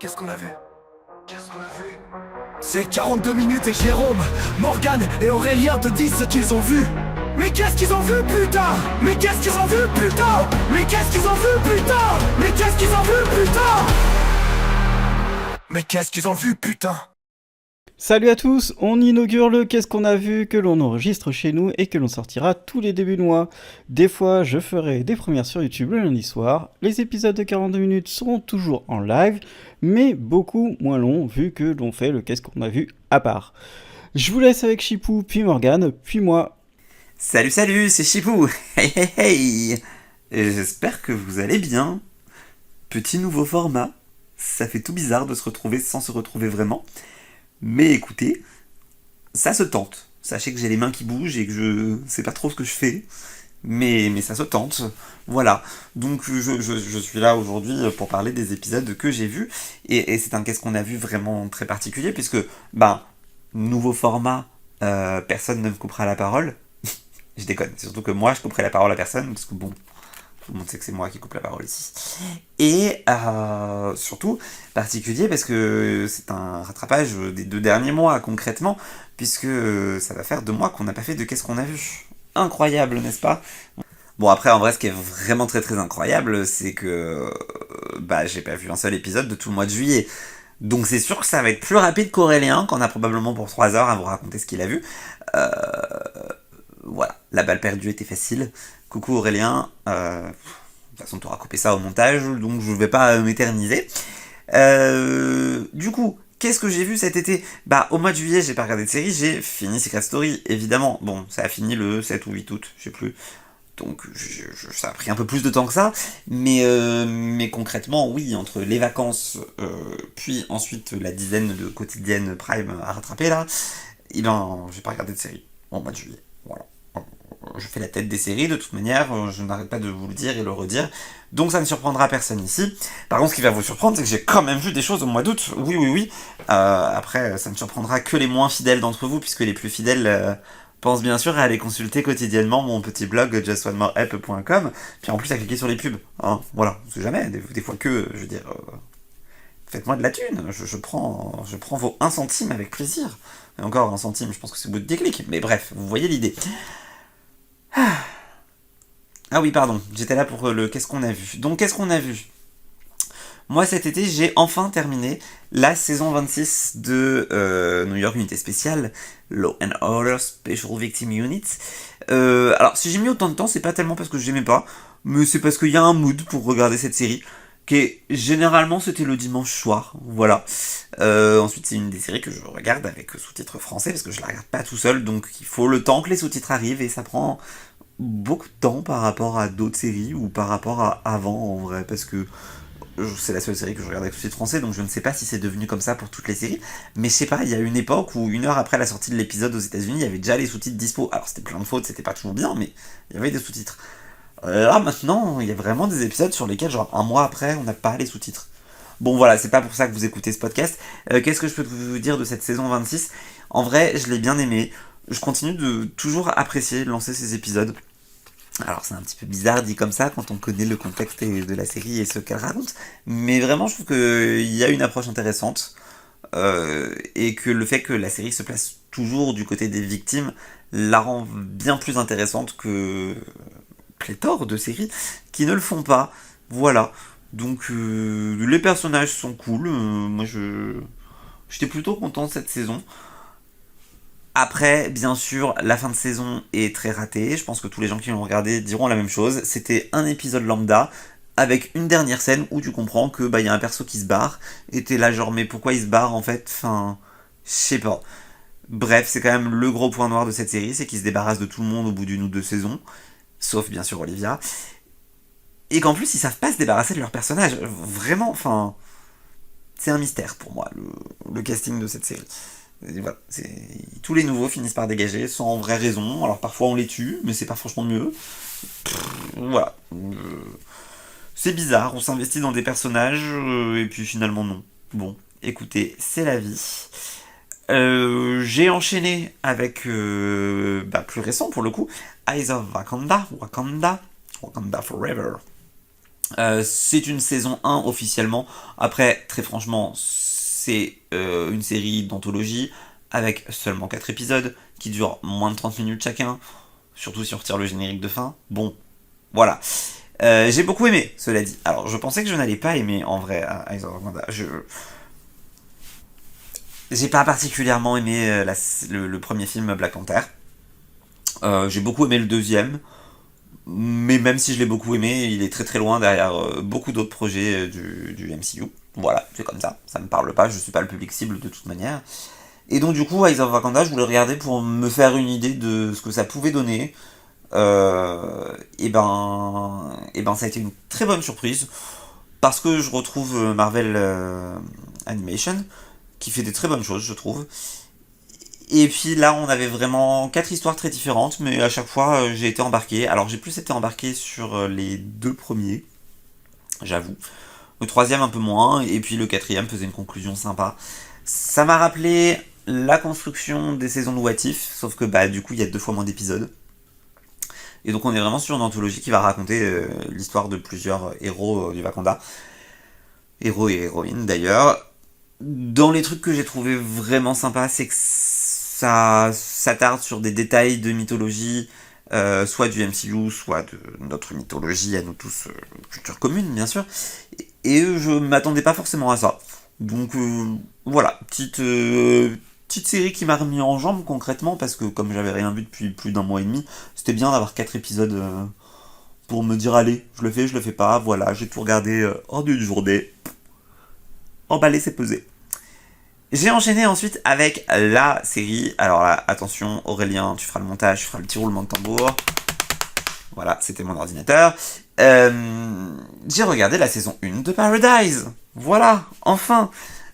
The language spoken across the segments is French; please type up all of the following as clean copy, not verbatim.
Qu'est-ce qu'on a vu? C'est 42 minutes et Jérôme, Morgane et Aurélien te disent ce qu'ils ont vu. Mais qu'est-ce qu'ils ont vu, putain? Mais qu'est-ce qu'ils ont vu, putain? Mais qu'est-ce qu'ils ont vu, putain? Mais qu'est-ce qu'ils ont vu, putain? Mais qu'est-ce qu'ils ont vu, putain? Salut à tous, on inaugure le Qu'est-ce qu'on a vu que l'on enregistre chez nous et que l'on sortira tous les débuts de mois. Des fois, je ferai des premières sur YouTube le lundi soir. Les épisodes de 42 minutes seront toujours en live, mais beaucoup moins longs vu que l'on fait le Qu'est-ce qu'on a vu à part. Je vous laisse avec Chipou, puis Morgane, puis moi. Salut, c'est Chipou. Hey, hey, hey. Et j'espère que vous allez bien. Petit nouveau format. Ça fait tout bizarre de se retrouver sans se retrouver vraiment. Mais écoutez, ça se tente. Sachez que j'ai les mains qui bougent et que je sais pas trop ce que je fais. Mais ça se tente. Voilà. Donc je suis là aujourd'hui pour parler des épisodes que j'ai vus. Et c'est un qu'est-ce qu'on a vu vraiment très particulier puisque, nouveau format, personne ne me coupera la parole. Je déconne. C'est surtout que moi, je couperai la parole à personne parce que bon... Tout le monde sait que c'est moi qui coupe la parole ici. Et surtout, particulier parce que c'est un rattrapage des 2 derniers mois, concrètement, puisque ça va faire 2 mois qu'on n'a pas fait de Qu'est-ce qu'on a vu. Incroyable, n'est-ce pas? Bon, après, en vrai, ce qui est vraiment très très incroyable, c'est que j'ai pas vu un seul épisode de tout le mois de juillet. Donc c'est sûr que ça va être plus rapide qu'Aurélien, qu'on a probablement pour 3 heures à vous raconter ce qu'il a vu. Voilà, la balle perdue était facile. Coucou Aurélien, de toute façon tu auras coupé ça au montage, donc je vais pas m'éterniser. Du coup, qu'est-ce que j'ai vu cet été? Au mois de juillet, j'ai pas regardé de série, j'ai fini Secret Story, évidemment. Bon, ça a fini le 7 ou 8 août, je sais plus. Donc ça a pris un peu plus de temps que ça, mais concrètement, oui, entre les vacances, puis ensuite la dizaine de quotidiennes Prime à rattraper là, j'ai pas regardé de série au mois de juillet. Voilà. Je fais la tête des séries, de toute manière, je n'arrête pas de vous le dire et le redire, donc ça ne surprendra personne ici. Par contre, ce qui va vous surprendre, c'est que j'ai quand même vu des choses au mois d'août, oui. Après, ça ne surprendra que les moins fidèles d'entre vous, puisque les plus fidèles pensent bien sûr à aller consulter quotidiennement mon petit blog justonemoreapp.com, puis en plus à cliquer sur les pubs, hein, voilà, on sait jamais, des fois que, je veux dire... Faites-moi de la thune, je prends vos 1 centime avec plaisir. Et encore 1 centime, je pense que c'est au bout de 10 clics, mais bref, vous voyez l'idée. Ah oui, pardon, j'étais là pour le qu'est-ce qu'on a vu. Donc qu'est-ce qu'on a vu? Moi cet été, j'ai enfin terminé la saison 26 de New York Unité Spéciale, Law and Order Special Victim Unit. Alors si j'ai mis autant de temps, c'est pas tellement parce que j'aimais pas, mais c'est parce qu'il y a un mood pour regarder cette série. Qui généralement c'était le dimanche soir, voilà. Ensuite c'est une des séries que je regarde avec sous-titres français parce que je la regarde pas tout seul, donc il faut le temps que les sous-titres arrivent et ça prend beaucoup de temps par rapport à d'autres séries ou par rapport à avant en vrai, parce que c'est la seule série que je regarde avec sous-titres français, donc je ne sais pas si c'est devenu comme ça pour toutes les séries, mais je sais pas, il y a une époque où 1 heure après la sortie de l'épisode aux États-Unis, il y avait déjà les sous-titres dispo. Alors c'était plein de fautes, c'était pas toujours bien, mais il y avait des sous-titres. Là maintenant, il y a vraiment des épisodes sur lesquels, genre 1 mois après, on n'a pas les sous-titres. Bon voilà, c'est pas pour ça que vous écoutez ce podcast. Qu'est-ce que je peux vous dire de cette saison 26? En vrai, je l'ai bien aimé. Je continue de toujours apprécier lancer ces épisodes. Alors c'est un petit peu bizarre dit comme ça quand on connaît le contexte de la série et ce qu'elle raconte. Mais vraiment, je trouve qu'il y a une approche intéressante. Et que le fait que la série se place toujours du côté des victimes la rend bien plus intéressante que... pléthore de séries qui ne le font pas. Voilà. Donc les personnages sont cool. Moi j'étais plutôt content de cette saison. Après, bien sûr, la fin de saison est très ratée. Je pense que tous les gens qui l'ont regardé diront la même chose. C'était un épisode lambda avec une dernière scène où tu comprends que y a un perso qui se barre. Et t'es là genre mais pourquoi il se barre en fait? Enfin, je sais pas. Bref, c'est quand même le gros point noir de cette série, c'est qu'il se débarrasse de tout le monde au bout d'1 ou 2 saisons. Sauf bien sûr Olivia, et qu'en plus ils savent pas se débarrasser de leur personnage, vraiment, enfin, c'est un mystère pour moi, le casting de cette série. Et voilà, tous les nouveaux finissent par dégager sans vraie raison, alors parfois on les tue, mais c'est pas franchement mieux. Voilà, c'est bizarre, on s'investit dans des personnages, et puis finalement non. Bon, écoutez, c'est la vie. J'ai enchaîné avec plus récent pour le coup, Eyes of Wakanda Forever, C'est une saison 1 officiellement. Après, très franchement, c'est une série d'anthologie avec seulement 4 épisodes qui durent moins de 30 minutes chacun. Surtout si on retire le générique de fin. Bon, voilà. J'ai beaucoup aimé, cela dit. Alors, je pensais que je n'allais pas aimer en vrai Eyes of Wanda. J'ai pas particulièrement aimé le premier film Black Panther. J'ai beaucoup aimé le deuxième. Mais même si je l'ai beaucoup aimé, il est très très loin derrière beaucoup d'autres projets du MCU. Voilà, c'est comme ça me parle pas, je suis pas le public cible de toute manière. Et donc du coup, Eyes of Wakanda, je voulais regarder pour me faire une idée de ce que ça pouvait donner. Et ben ça a été une très bonne surprise, parce que je retrouve Marvel Animation, qui fait des très bonnes choses, je trouve. Et puis là, on avait vraiment 4 histoires très différentes, mais à chaque fois, j'ai été embarqué. Alors, j'ai plus été embarqué sur les 2 premiers, j'avoue. Le troisième, un peu moins. Et puis le quatrième faisait une conclusion sympa. Ça m'a rappelé la construction des saisons de What If, sauf que bah, du coup, il y a 2 fois moins d'épisodes. Et donc, on est vraiment sur une anthologie qui va raconter l'histoire de plusieurs héros du Wakanda. Héros et héroïnes, d'ailleurs. Dans les trucs que j'ai trouvé vraiment sympa, c'est que ça s'attarde sur des détails de mythologie, soit du MCU, soit de notre mythologie à nous tous, culture commune bien sûr. Et je m'attendais pas forcément à ça. Donc voilà, petite série qui m'a remis en jambe concrètement, parce que comme j'avais rien vu depuis plus d'un mois et demi, c'était bien d'avoir 4 épisodes pour me dire allez, je le fais pas, voilà, j'ai tout regardé en une journée. Emballé, c'est pesé. J'ai enchaîné ensuite avec la série. Alors là, attention, Aurélien, tu feras le montage, tu feras le petit roulement de tambour. Voilà, c'était mon ordinateur. J'ai regardé la saison 1 de Paradise. Voilà, enfin.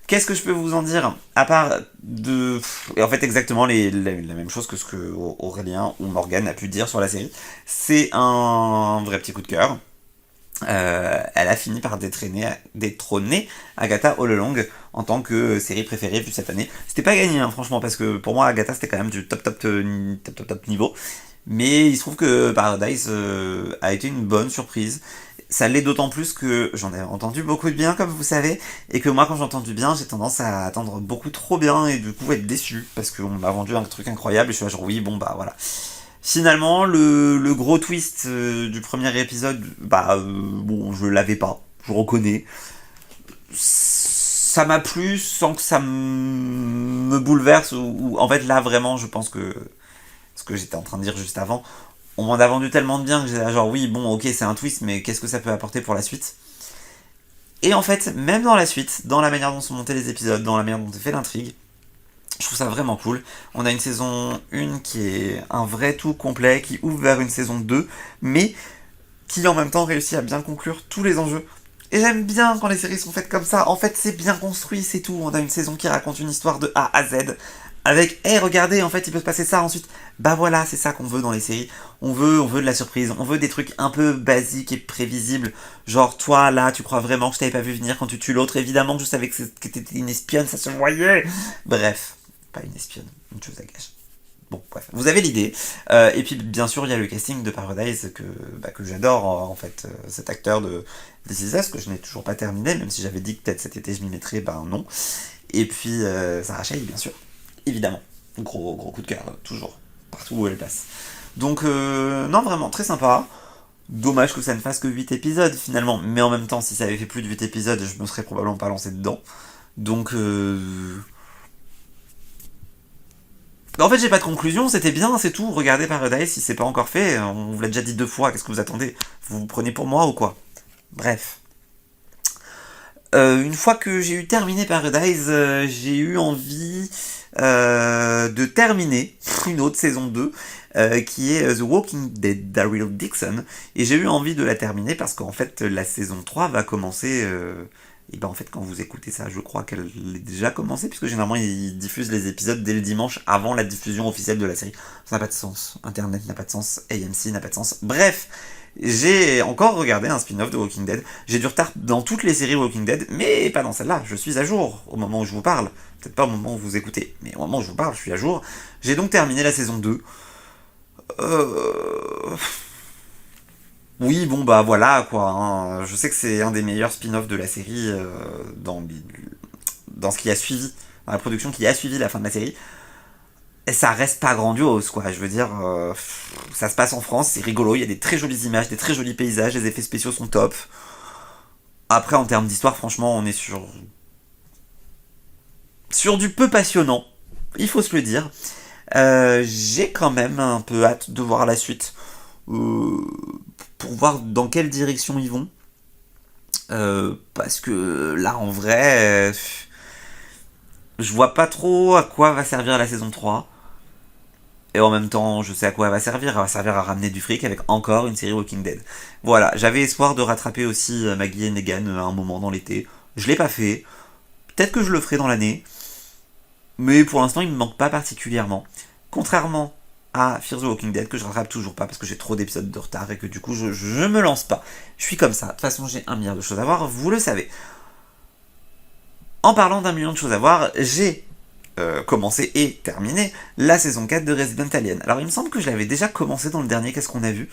Qu'est-ce que je peux vous en dire? À part de... Et en fait, exactement la même chose que ce que Aurélien ou Morgane a pu dire sur la série. C'est un vrai petit coup de cœur. Elle a fini par détrôner Agatha All Along en tant que série préférée vue cette année. C'était pas gagné, hein, franchement, parce que pour moi, Agatha, c'était quand même du top niveau. Mais il se trouve que Paradise a été une bonne surprise. Ça l'est d'autant plus que j'en ai entendu beaucoup de bien, comme vous savez, et que moi, quand j'entends du bien, j'ai tendance à attendre beaucoup trop bien et du coup être déçu, parce qu'on m'a vendu un truc incroyable et je suis là genre oui, bon bah voilà. Finalement, le gros twist du premier épisode, bon, je l'avais pas, je reconnais. Ça m'a plu sans que ça me bouleverse, ou en fait là vraiment, je pense que ce que j'étais en train de dire juste avant, on m'en a vendu tellement de bien que j'étais genre oui, bon, ok, c'est un twist, mais qu'est-ce que ça peut apporter pour la suite? Et en fait, même dans la suite, dans la manière dont sont montés les épisodes, dans la manière dont est fait l'intrigue, je trouve ça vraiment cool. On a une saison 1 qui est un vrai tout complet, qui ouvre vers une saison 2, mais qui en même temps réussit à bien conclure tous les enjeux. Et j'aime bien quand les séries sont faites comme ça. En fait, c'est bien construit, c'est tout. On a une saison qui raconte une histoire de A à Z. Avec, hey, regardez, en fait, il peut se passer ça ensuite. Bah voilà, c'est ça qu'on veut dans les séries. On veut de la surprise. On veut des trucs un peu basiques et prévisibles. Genre, toi, là, tu crois vraiment que je t'avais pas vu venir quand tu tues l'autre. Évidemment que je savais que t'étais une espionne, ça se voyait. Bref, pas une espionne, une chose à gâche. Bon, bref, vous avez l'idée. Et puis, bien sûr, il y a le casting de Paradise que j'adore, en fait. Cet acteur de This Is Us, que je n'ai toujours pas terminé, même si j'avais dit que peut-être cet été je m'y mettrais, ben non. Et puis, Sarah Shay, bien sûr. Évidemment. Gros coup de cœur, toujours. Partout où elle passe. Donc, non, vraiment, très sympa. Dommage que ça ne fasse que 8 épisodes, finalement. Mais en même temps, si ça avait fait plus de 8 épisodes, je me serais probablement pas lancé dedans. Donc, en fait, j'ai pas de conclusion, c'était bien, c'est tout. Regardez Paradise, si c'est pas encore fait, on vous l'a déjà dit 2 fois, qu'est-ce que vous attendez? Vous vous prenez pour moi ou quoi? Bref. Une fois que j'ai eu terminé Paradise, j'ai eu envie de terminer une autre saison 2, qui est The Walking Dead d'Daryl Dixon. Et j'ai eu envie de la terminer parce qu'en fait, la saison 3 va commencer... et ben en fait, quand vous écoutez ça, je crois qu'elle est déjà commencée, puisque généralement ils diffusent les épisodes dès le dimanche avant la diffusion officielle de la série. Ça n'a pas de sens. Internet n'a pas de sens. AMC n'a pas de sens. Bref, j'ai encore regardé un spin-off de Walking Dead. J'ai du retard dans toutes les séries Walking Dead, mais pas dans celle-là. Je suis à jour au moment où je vous parle. Peut-être pas au moment où vous écoutez, mais au moment où je vous parle, je suis à jour. J'ai donc terminé la saison 2. Oui, bon bah voilà quoi, hein. Je sais que c'est un des meilleurs spin-offs de la série dans ce qui a suivi, dans la production qui a suivi la fin de la série. Et ça reste pas grandiose quoi, je veux dire, ça se passe en France, c'est rigolo, il y a des très jolies images, des très jolis paysages, les effets spéciaux sont top. Après en termes d'histoire, franchement, on est sur du peu passionnant, il faut se le dire. J'ai quand même un peu hâte de voir la suite. Euh, pour voir dans quelle direction ils vont. Parce que là, en vrai, je vois pas trop à quoi va servir la saison 3. Et en même temps, je sais à quoi elle va servir. Elle va servir à ramener du fric avec encore une série Walking Dead. Voilà, j'avais espoir de rattraper aussi Maggie et Negan à un moment dans l'été. Je l'ai pas fait. Peut-être que je le ferai dans l'année. Mais pour l'instant, il me manque pas particulièrement. Contrairement à Fear the Walking Dead, que je rattrape toujours pas parce que j'ai trop d'épisodes de retard et que du coup, je me lance pas. Je suis comme ça. De toute façon, j'ai 1 milliard de choses à voir, vous le savez. En parlant d'1 million de choses à voir, j'ai commencé et terminé la saison 4 de Resident Alien. Alors, il me semble que je l'avais déjà commencé dans le dernier Qu'est-ce qu'on a vu.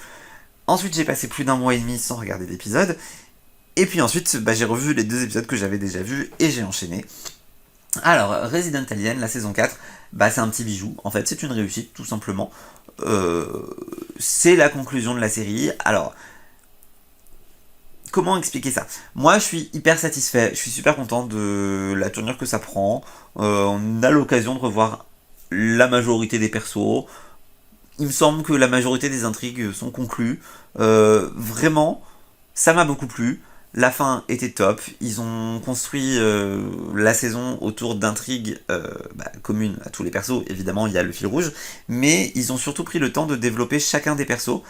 Ensuite, j'ai passé plus d'1 mois et demi sans regarder d'épisodes. Et puis ensuite, j'ai revu les 2 épisodes que j'avais déjà vus et j'ai enchaîné. Alors, Resident Alien, la saison 4, c'est un petit bijou. En fait, c'est une réussite, tout simplement. C'est la conclusion de la série. Alors, comment expliquer ça? Moi, je suis hyper satisfait. Je suis super content de la tournure que ça prend. On a l'occasion de revoir la majorité des persos. Il me semble que la majorité des intrigues sont conclues. Vraiment, ça m'a beaucoup plu. La fin était top. Ils ont construit la saison autour d'intrigues communes à tous les persos. Évidemment, il y a le fil rouge. Mais ils ont surtout pris le temps de développer chacun des persos.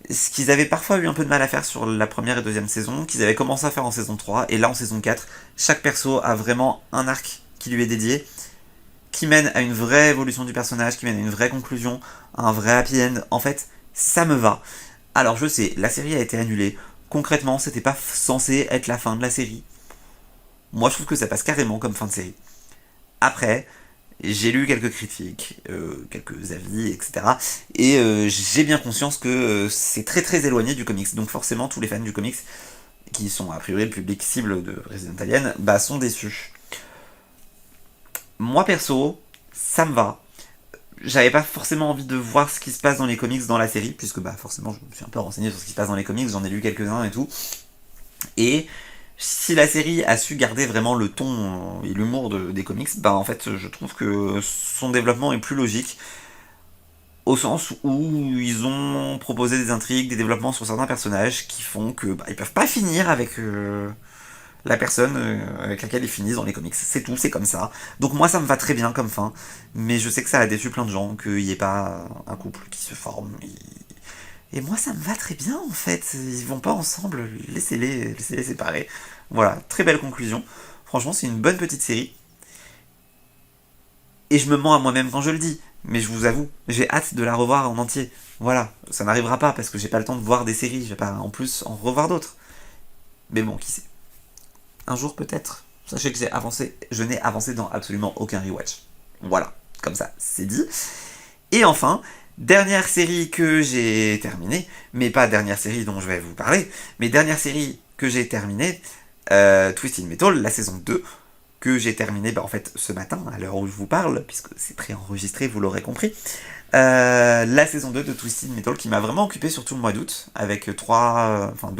Ce qu'ils avaient parfois eu un peu de mal à faire sur la première et deuxième saison, qu'ils avaient commencé à faire en saison 3. Et là, en saison 4, chaque perso a vraiment un arc qui lui est dédié, qui mène à une vraie évolution du personnage, qui mène à une vraie conclusion, à un vrai happy end. En fait, ça me va. Alors, je sais, la série a été annulée. Concrètement, c'était pas censé être la fin de la série. Moi, je trouve que ça passe carrément comme fin de série. Après, j'ai lu quelques critiques, quelques avis, etc. Et j'ai bien conscience que c'est très très éloigné du comics. Donc forcément, tous les fans du comics, qui sont a priori le public cible de Resident Alien, sont déçus. Moi perso, ça me va. J'avais pas forcément envie de voir ce qui se passe dans les comics dans la série, puisque forcément je me suis un peu renseigné sur ce qui se passe dans les comics, j'en ai lu quelques-uns et tout. Et si la série a su garder vraiment le ton et l'humour des comics, en fait je trouve que son développement est plus logique, au sens où ils ont proposé des intrigues, des développements sur certains personnages qui font que ils peuvent pas finir avec la personne avec laquelle ils finissent dans les comics. C'est tout, c'est comme ça. Donc moi ça me va très bien comme fin, mais je sais que ça a déçu plein de gens, qu'il n'y ait pas un couple qui se forme. Et moi ça me va très bien en fait. Ils vont pas ensemble, laissez-les séparer. Voilà, très belle conclusion. Franchement c'est une bonne petite série. Et je me mens à moi-même quand je le dis, mais je vous avoue, j'ai hâte de la revoir en entier. Voilà, ça n'arrivera pas parce que j'ai pas le temps de voir des séries, je vais pas en plus en revoir d'autres. Mais bon, qui sait. Un jour peut-être. Sachez que je n'ai avancé dans absolument aucun rewatch. Voilà, comme ça, c'est dit. Et enfin, dernière série que j'ai terminée, mais pas dernière série dont je vais vous parler, mais dernière série que j'ai terminée, Twisted Metal, la saison 2, que j'ai terminée en fait ce matin, à l'heure où je vous parle, puisque c'est préenregistré, vous l'aurez compris. La saison 2 de Twisted Metal qui m'a vraiment occupé sur tout le mois d'août avec 2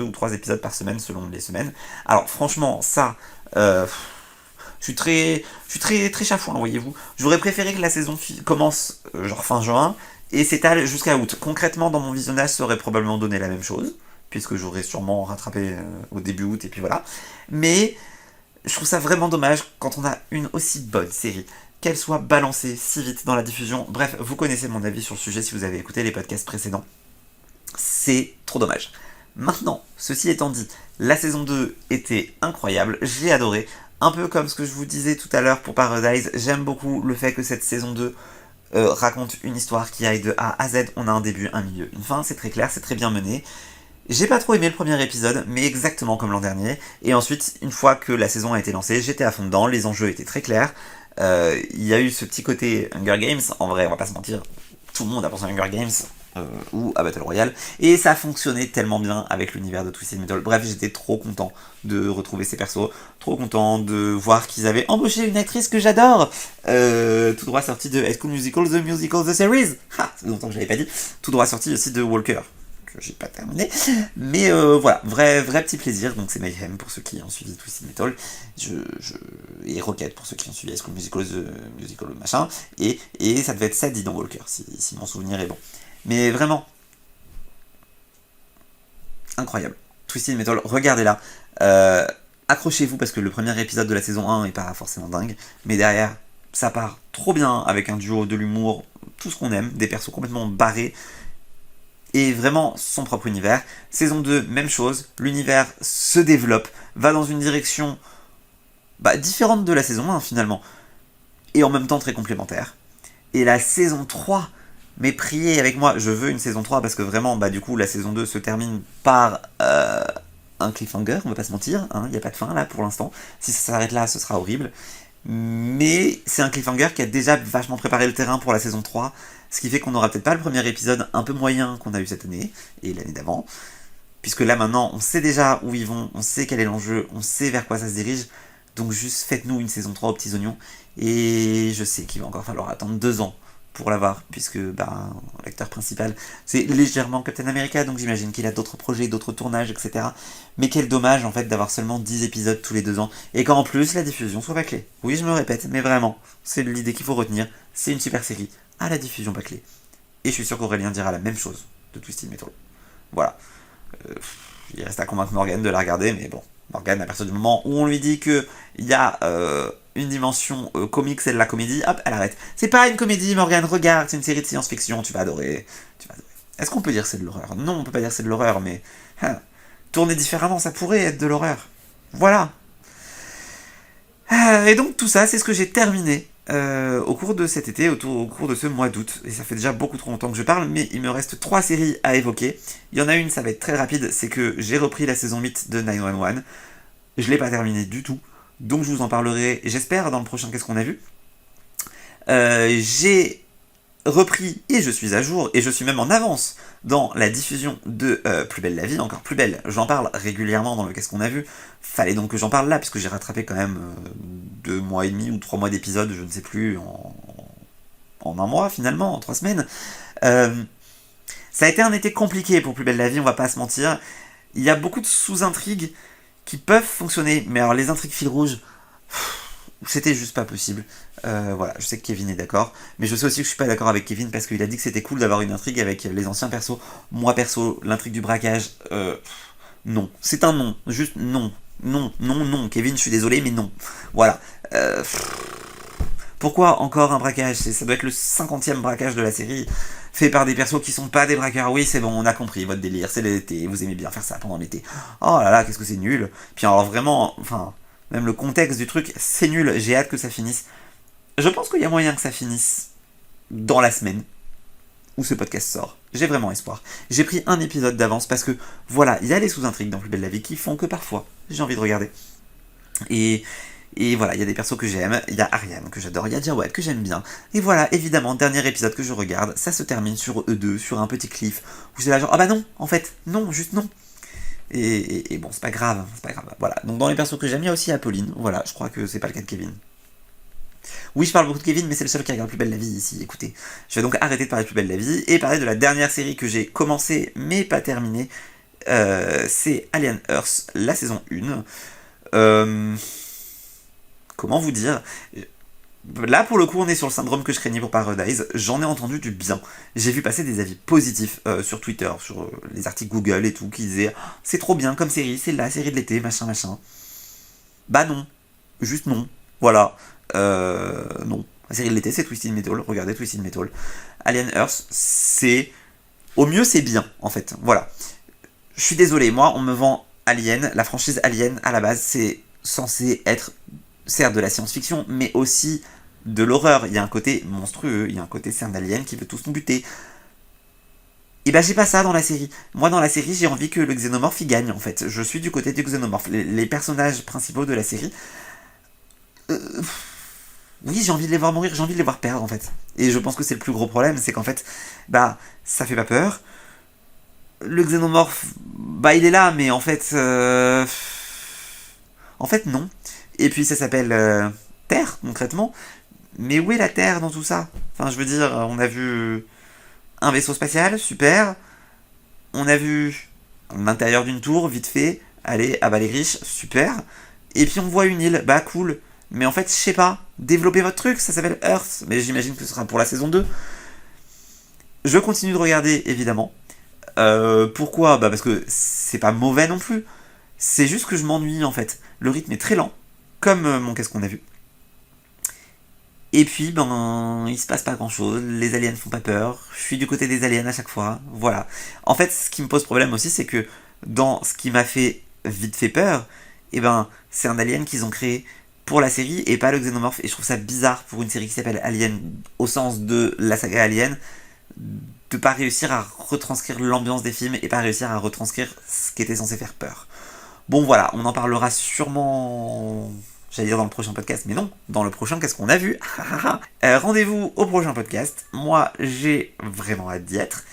ou 3 épisodes par semaine selon les semaines. Alors franchement ça je suis très chafouin, voyez-vous. J'aurais préféré que la saison commence genre fin juin et s'étale jusqu'à août. Concrètement dans mon visionnage ça aurait probablement donné la même chose puisque j'aurais sûrement rattrapé au début août et puis voilà. Mais je trouve ça vraiment dommage quand on a une aussi bonne série qu'elle soit balancée si vite dans la diffusion. Bref, vous connaissez mon avis sur le sujet si vous avez écouté les podcasts précédents. C'est trop dommage. Maintenant, ceci étant dit, la saison 2 était incroyable, j'ai adoré. Un peu comme ce que je vous disais tout à l'heure pour Paradise, j'aime beaucoup le fait que cette saison 2 raconte une histoire qui aille de A à Z. On a un début, un milieu, une fin, c'est très clair, c'est très bien mené. J'ai pas trop aimé le premier épisode, mais exactement comme l'an dernier. Et ensuite, une fois que la saison a été lancée, j'étais à fond dedans, les enjeux étaient très clairs. Il y a eu ce petit côté Hunger Games, en vrai, on va pas se mentir, tout le monde a pensé à Hunger Games, ou à Battle Royale, et ça fonctionnait tellement bien avec l'univers de Twisted Metal. Bref, j'étais trop content de retrouver ces persos, trop content de voir qu'ils avaient embauché une actrice que j'adore, tout droit sortie de High School Musical, The Musical, The Series, ça fait longtemps que je l'avais pas dit, tout droit sorti aussi de Walker, que j'ai pas terminé, mais voilà, vrai petit plaisir. Donc c'est Mayhem pour ceux qui ont suivi Twisted Metal, et Rocket pour ceux qui ont suivi High School Musical, The Musical, machin, et ça devait être Sadie dans Walker, si mon souvenir est bon. Mais vraiment, incroyable. Twisted Metal, regardez-la. Accrochez-vous parce que le premier épisode de la saison 1 est pas forcément dingue. Mais derrière, ça part trop bien avec un duo, de l'humour, tout ce qu'on aime, des persos complètement barrés. Et vraiment son propre univers. Saison 2, même chose. L'univers se développe, va dans une direction différente de la saison 1 finalement. Et en même temps très complémentaire. Et la saison 3... Mais priez avec moi, je veux une saison 3 parce que vraiment, du coup, la saison 2 se termine par un cliffhanger, on va pas se mentir, il n'y a pas de fin là pour l'instant. Si ça s'arrête là, ce sera horrible. Mais c'est un cliffhanger qui a déjà vachement préparé le terrain pour la saison 3, ce qui fait qu'on n'aura peut-être pas le premier épisode un peu moyen qu'on a eu cette année, et l'année d'avant. Puisque là maintenant, on sait déjà où ils vont, on sait quel est l'enjeu, on sait vers quoi ça se dirige. Donc juste faites-nous une saison 3 aux petits oignons. Et je sais qu'il va encore falloir attendre 2 ans pour l'avoir, puisque l'acteur principal c'est légèrement Captain America, donc j'imagine qu'il a d'autres projets, d'autres tournages, etc. Mais quel dommage en fait d'avoir seulement 10 épisodes tous les 2 ans, et qu'en plus la diffusion soit bâclée. Oui, je me répète, mais vraiment, c'est l'idée qu'il faut retenir, c'est une super série à la diffusion bâclée. Et je suis sûr qu'Aurélien dira la même chose de Twisted Metal. Voilà. Il reste à convaincre Morgane de la regarder, mais bon, Morgane, à partir du moment où on lui dit qu'il y a une dimension comique, c'est de la comédie, hop, elle arrête. C'est pas une comédie, Morgane, regarde, c'est une série de science-fiction, tu vas adorer. Est-ce qu'on peut dire c'est de l'horreur? Non, on peut pas dire c'est de l'horreur, mais tourner différemment, ça pourrait être de l'horreur. Voilà. Et donc tout ça, c'est ce que j'ai terminé au cours de cet été, au cours de ce mois d'août. Et ça fait déjà beaucoup trop longtemps que je parle, mais il me reste 3 séries à évoquer. Il y en a une, ça va être très rapide, c'est que j'ai repris la saison 8 de 911. Je l'ai pas terminée du tout. Donc je vous en parlerai, j'espère, dans le prochain Qu'est-ce qu'on a vu. J'ai repris, et je suis à jour, et je suis même en avance dans la diffusion de Plus belle la vie, encore plus belle. J'en parle régulièrement dans le Qu'est-ce qu'on a vu. Fallait donc que j'en parle là, puisque j'ai rattrapé quand même 2 mois et demi ou 3 mois d'épisodes, je ne sais plus, en 1 mois finalement, en 3 semaines. Ça a été un été compliqué pour Plus belle la vie, on va pas se mentir. Il y a beaucoup de sous-intrigues qui peuvent fonctionner, mais alors les intrigues fil rouge, c'était juste pas possible. Voilà, je sais que Kevin est d'accord, mais je sais aussi que je suis pas d'accord avec Kevin parce qu'il a dit que c'était cool d'avoir une intrigue avec les anciens persos. Moi perso, l'intrigue du braquage, non. C'est un non, juste non. Non, Kevin, je suis désolé, mais non. Voilà. Pourquoi encore un braquage? Ça doit être le 50e braquage de la série, fait par des persos qui sont pas des braqueurs. Oui, c'est bon, on a compris votre délire, c'est l'été, vous aimez bien faire ça pendant l'été. Oh là là, qu'est-ce que c'est nul. Puis alors vraiment, même le contexte du truc, c'est nul, j'ai hâte que ça finisse. Je pense qu'il y a moyen que ça finisse dans la semaine où ce podcast sort. J'ai vraiment espoir. J'ai pris un épisode d'avance parce que, voilà, il y a les sous-intrigues dans Plus belle la vie qui font que parfois, j'ai envie de regarder. Et voilà, il y a des persos que j'aime, il y a Ariane que j'adore, il y a Jawad que j'aime bien. Et voilà, évidemment, dernier épisode que je regarde, ça se termine sur eux2, sur un petit cliff, où c'est là genre, ah bah non, en fait, non, juste non. Et bon, c'est pas grave, voilà. Donc dans les persos que j'aime, il y a aussi Apolline, voilà, je crois que c'est pas le cas de Kevin. Oui, je parle beaucoup de Kevin, mais c'est le seul qui regarde Plus belle la vie ici, écoutez. Je vais donc arrêter de parler de Plus belle la vie, et parler de la dernière série que j'ai commencée, mais pas terminée. C'est Alien Earth, la saison 1. Comment vous dire? Là, pour le coup, on est sur le syndrome que je craignais pour Paradise. J'en ai entendu du bien. J'ai vu passer des avis positifs sur Twitter, sur les articles Google et tout, qui disaient « C'est trop bien comme série, c'est la série de l'été, machin. » Bah non. Juste non. Voilà. Non. La série de l'été, c'est Twisted Metal. Regardez Twisted Metal. Alien Earth, c'est... Au mieux, c'est bien, en fait. Voilà. Je suis désolé, moi, on me vend Alien. La franchise Alien, à la base, c'est censé être... certes de la science-fiction, mais aussi de l'horreur. Il y a un côté monstrueux, il y a un côté scène d'alien qui veut tous nous buter. Et bah j'ai pas ça dans la série. Moi dans la série j'ai envie que le xénomorphe il gagne en fait. Je suis du côté du xénomorphe. Les personnages principaux de la série... Oui, j'ai envie de les voir mourir, j'ai envie de les voir perdre en fait. Et je pense que c'est le plus gros problème, c'est qu'en fait, ça fait pas peur. Le xénomorphe, il est là, mais en fait, non. Et puis ça s'appelle Terre, concrètement. Mais où est la Terre dans tout ça? Enfin, je veux dire, on a vu un vaisseau spatial, super. On a vu l'intérieur d'une tour, vite fait. Allez, les riches, super. Et puis on voit une île, cool. Mais en fait, je sais pas, développez votre truc, ça s'appelle Earth. Mais j'imagine que ce sera pour la saison 2. Je continue de regarder, évidemment. Pourquoi? Parce que c'est pas mauvais non plus. C'est juste que je m'ennuie, en fait. Le rythme est très lent, comme mon Qu'est-ce qu'on a vu. Et puis, il se passe pas grand-chose. Les aliens font pas peur. Je suis du côté des aliens à chaque fois. Voilà. En fait, ce qui me pose problème aussi, c'est que dans ce qui m'a fait vite fait peur, c'est un alien qu'ils ont créé pour la série et pas le xénomorphe. Et je trouve ça bizarre pour une série qui s'appelle Alien, au sens de la saga Alien, de pas réussir à retranscrire l'ambiance des films et pas réussir à retranscrire ce qui était censé faire peur. Bon voilà, on en parlera sûrement, j'allais dire dans le prochain podcast, mais non, dans le prochain Qu'est-ce qu'on a vu. Rendez-vous au prochain podcast. Moi, j'ai vraiment hâte d'y être.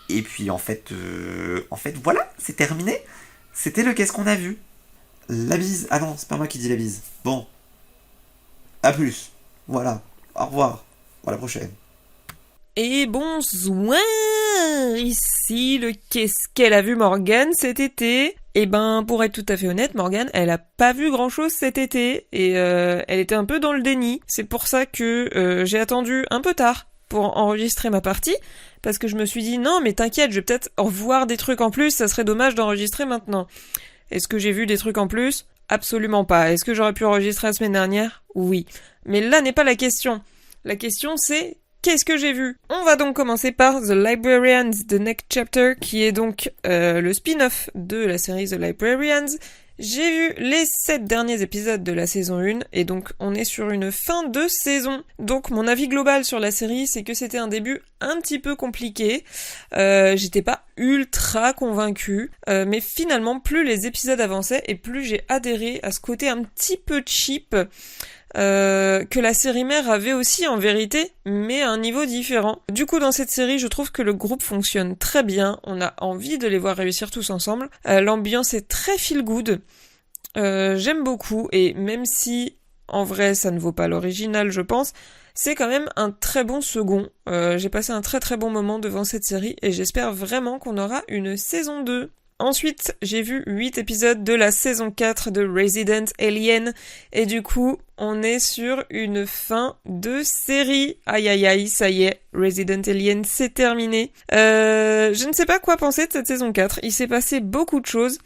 Et puis en fait, voilà, c'est terminé. C'était le Qu'est-ce qu'on a vu. La bise. Ah non, c'est pas moi qui dis la bise. Bon. À plus. Voilà. Au revoir. À la prochaine. Et bonsoir, ici le Qu'est-ce qu'elle a vu Morgane cet été. Pour être tout à fait honnête, Morgane, elle a pas vu grand-chose cet été et elle était un peu dans le déni. C'est pour ça que j'ai attendu un peu tard pour enregistrer ma partie, parce que je me suis dit non mais t'inquiète, je vais peut-être revoir des trucs en plus, ça serait dommage d'enregistrer maintenant. Est-ce que j'ai vu des trucs en plus? Absolument pas. Est-ce que j'aurais pu enregistrer la semaine dernière? Oui. Mais là n'est pas la question. La question c'est qu'est-ce que j'ai vu? On va donc commencer par The Librarians, The Next Chapter, qui est donc le spin-off de la série The Librarians. J'ai vu les 7 derniers épisodes de la saison 1, et donc on est sur une fin de saison. Donc mon avis global sur la série, c'est que c'était un début un petit peu compliqué. J'étais pas ultra convaincue, mais finalement, plus les épisodes avançaient, et plus j'ai adhéré à ce côté un petit peu cheap, que la série mère avait aussi en vérité, mais à un niveau différent. Du coup, dans cette série, je trouve que le groupe fonctionne très bien, on a envie de les voir réussir tous ensemble, l'ambiance est très feel good, j'aime beaucoup, et même si en vrai ça ne vaut pas l'original je pense, c'est quand même un très bon second. J'ai passé un très très bon moment devant cette série, et j'espère vraiment qu'on aura une saison 2. Ensuite, j'ai vu 8 épisodes de la saison 4 de Resident Alien, et du coup, on est sur une fin de série. Aïe aïe aïe, ça y est, Resident Alien, c'est terminé. Je ne sais pas quoi penser de cette saison 4, il s'est passé beaucoup de choses.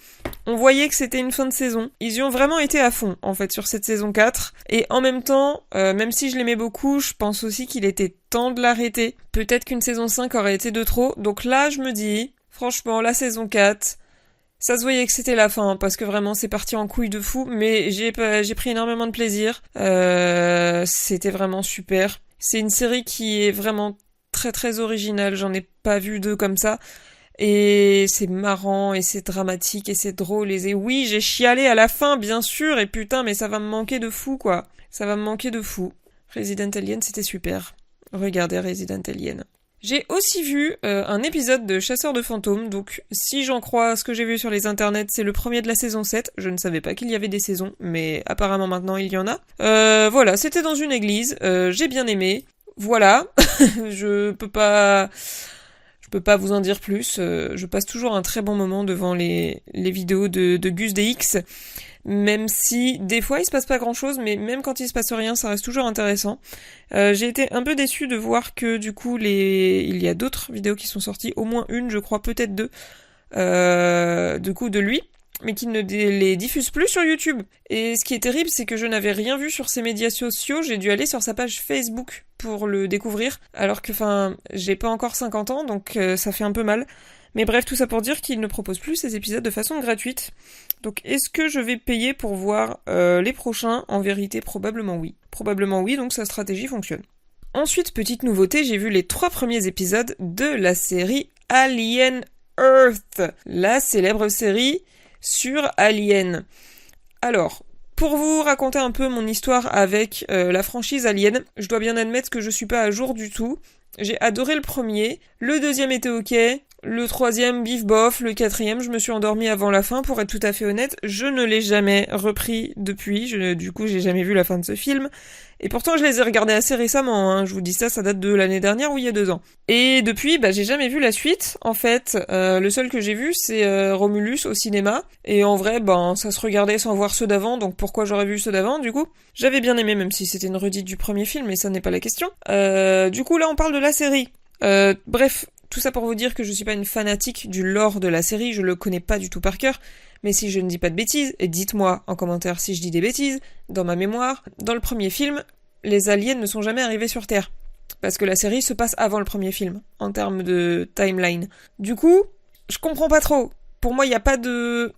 On voyait que c'était une fin de saison. Ils y ont vraiment été à fond, en fait, sur cette saison 4. Et en même temps, même si je l'aimais beaucoup, je pense aussi qu'il était temps de l'arrêter. Peut-être qu'une saison 5 aurait été de trop. Donc là, je me dis, franchement, la saison 4, ça se voyait que c'était la fin, parce que vraiment, c'est parti en couille de fou. Mais j'ai pris énormément de plaisir. C'était vraiment super. C'est une série qui est vraiment très très originale. J'en ai pas vu deux comme ça. Et c'est marrant, et c'est dramatique, et c'est drôle, et oui, j'ai chialé à la fin, bien sûr, et putain, mais ça va me manquer de fou, quoi. Ça va me manquer de fou. Resident Alien, c'était super. Regardez Resident Alien. J'ai aussi vu un épisode de Chasseurs de fantômes, donc si j'en crois ce que j'ai vu sur les internets, c'est le premier de la saison 7. Je ne savais pas qu'il y avait des saisons, mais apparemment maintenant il y en a. Voilà, c'était dans une église, j'ai bien aimé. Voilà, je peux pas vous en dire plus, je passe toujours un très bon moment devant les vidéos de Gus DX, même si des fois il se passe pas grand chose, mais même quand il se passe rien, ça reste toujours intéressant. J'ai été un peu déçue de voir que du coup il y a d'autres vidéos qui sont sorties, au moins une, je crois, peut-être deux, du coup de lui, mais qui ne les diffuse plus sur YouTube. Et ce qui est terrible, c'est que je n'avais rien vu sur ses médias sociaux, j'ai dû aller sur sa page Facebook pour le découvrir, alors que j'ai pas encore 50 ans, donc ça fait un peu mal. Mais bref, tout ça pour dire qu'il ne propose plus ses épisodes de façon gratuite. Donc est-ce que je vais payer pour voir les prochains? En vérité, probablement oui. Probablement oui, donc sa stratégie fonctionne. Ensuite, petite nouveauté, j'ai vu les 3 premiers épisodes de la série Alien Earth, la célèbre série sur Alien. Alors, Pour vous raconter un peu mon histoire avec la franchise Alien, je dois bien admettre que je suis pas à jour du tout. J'ai adoré le premier, le deuxième était ok, le troisième bif bof, le quatrième je me suis endormie avant la fin, pour être tout à fait honnête, je ne l'ai jamais repris depuis, du coup j'ai jamais vu la fin de ce film, et pourtant je les ai regardés assez récemment, hein. Je vous dis ça date de l'année dernière ou il y a 2 ans. Et depuis, j'ai jamais vu la suite, en fait, le seul que j'ai vu c'est Romulus au cinéma, et en vrai, ça se regardait sans voir ceux d'avant, donc pourquoi j'aurais vu ceux d'avant du coup? J'avais bien aimé même si c'était une redite du premier film, mais ça n'est pas la question. Du coup là on parle de la série. Bref, tout ça pour vous dire que je suis pas une fanatique du lore de la série, je le connais pas du tout par cœur, mais si je ne dis pas de bêtises, et dites-moi en commentaire si je dis des bêtises, dans ma mémoire, dans le premier film, les aliens ne sont jamais arrivés sur Terre. Parce que la série se passe avant le premier film, en termes de timeline. Du coup, je comprends pas trop. Pour moi, il y a pas de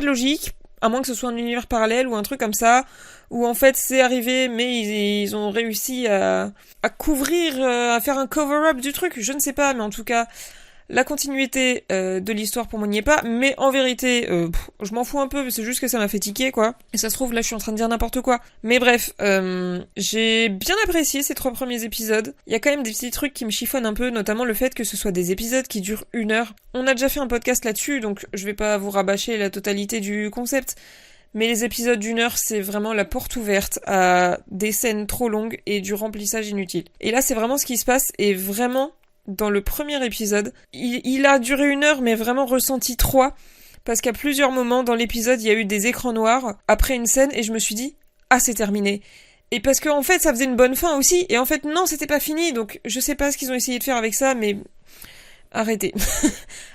logique, à moins que ce soit un univers parallèle ou un truc comme ça, où en fait c'est arrivé, mais ils ont réussi à couvrir, à faire un cover-up du truc, je ne sais pas, mais en tout cas, la continuité de l'histoire pour moi n'y est pas, mais en vérité, je m'en fous un peu, c'est juste que ça m'a fait tiquer, quoi. Et ça se trouve, là je suis en train de dire n'importe quoi. Mais bref, j'ai bien apprécié ces 3 premiers épisodes. Il y a quand même des petits trucs qui me chiffonnent un peu, notamment le fait que ce soit des épisodes qui durent 1 heure. On a déjà fait un podcast là-dessus, donc je vais pas vous rabâcher la totalité du concept. Mais les épisodes d'1 heure, c'est vraiment la porte ouverte à des scènes trop longues et du remplissage inutile. Et là, c'est vraiment ce qui se passe, et vraiment, dans le premier épisode, il a duré 1 heure, mais vraiment ressenti 3, parce qu'à plusieurs moments dans l'épisode, il y a eu des écrans noirs après une scène, et je me suis dit, ah, c'est terminé. Et parce qu'en fait, ça faisait une bonne fin aussi, et en fait, non, c'était pas fini, donc je sais pas ce qu'ils ont essayé de faire avec ça, mais arrêtez.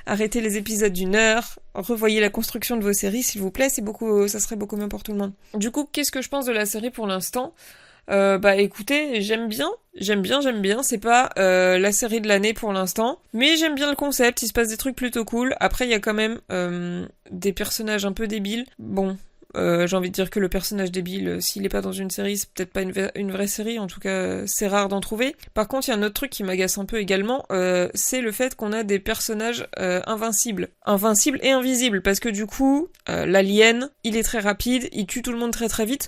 Arrêtez les épisodes d'1 heure, revoyez la construction de vos séries, s'il vous plaît, ça serait beaucoup mieux pour tout le monde. Du coup, qu'est-ce que je pense de la série pour l'instant ? Écoutez, j'aime bien, c'est pas la série de l'année pour l'instant, mais j'aime bien le concept, il se passe des trucs plutôt cool. Après il y a quand même des personnages un peu débiles. Bon, j'ai envie de dire que le personnage débile, s'il est pas dans une série, c'est peut-être pas une vraie série, en tout cas c'est rare d'en trouver. Par contre il y a un autre truc qui m'agace un peu également, c'est le fait qu'on a des personnages invincibles et invisibles, parce que du coup l'alien, il est très rapide, il tue tout le monde très très vite.